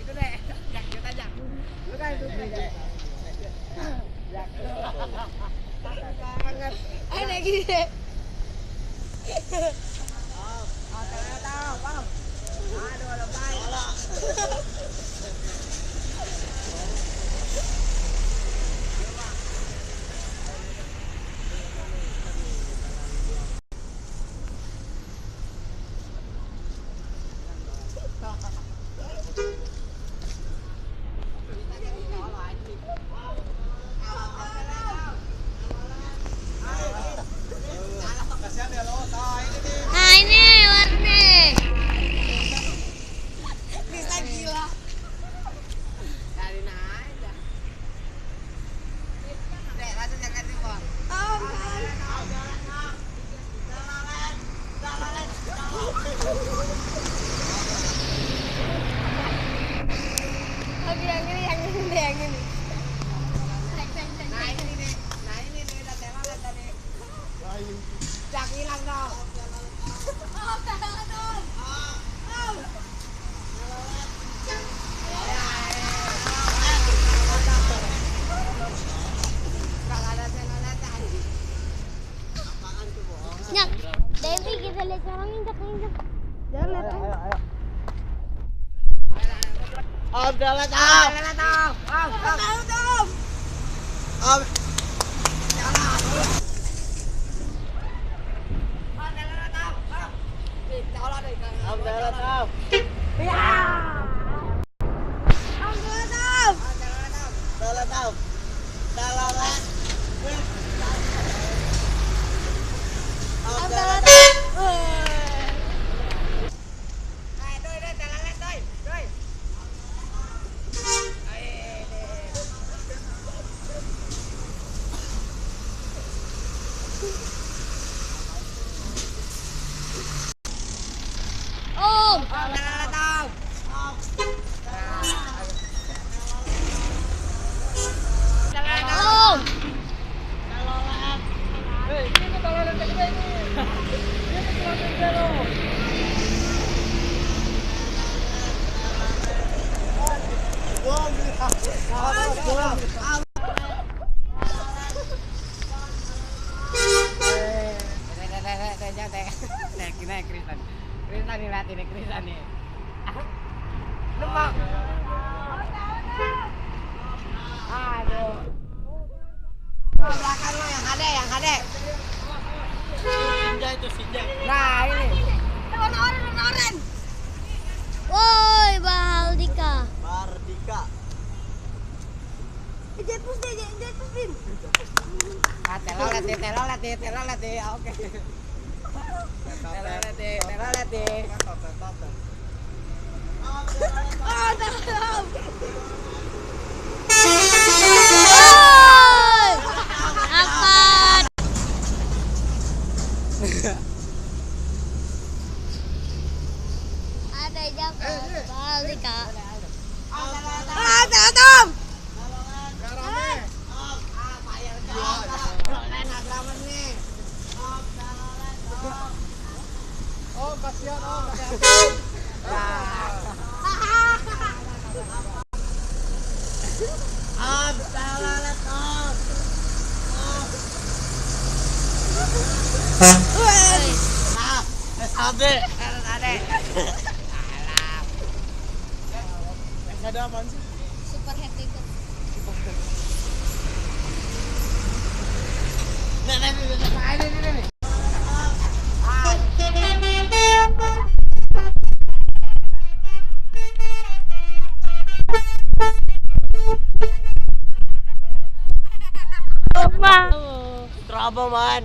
Gitu deh. Jak kita jak. Lu kan itu. Jak. Banget. Ada gini deh. Tahu, Bang. Aduh, lebay. Nah ini warna. Bisa gila. Dari aja. Dek, langsung jangan di bawah. Tapi yang ini yang ini. Nah ini nih, udah telat tadi. Jak hilang dong. Nyak, Devi kita lihat sekarang injak. Jangan lihat. Udah Krisan nih, lihat ini Krisan nih. Lemak. Aduh. Belakang lo yang ada. Sinjai. Nah ini. Oren. Woi, Bardika. Jepus Bin. Telolet deh. Oke. Telolet deh. Dalam. Apa? Ada Jaka, Bardika. Adam. Oh, kasihan. Ade. Ada apaan sih? Super happy kok. Ini. Trouble man.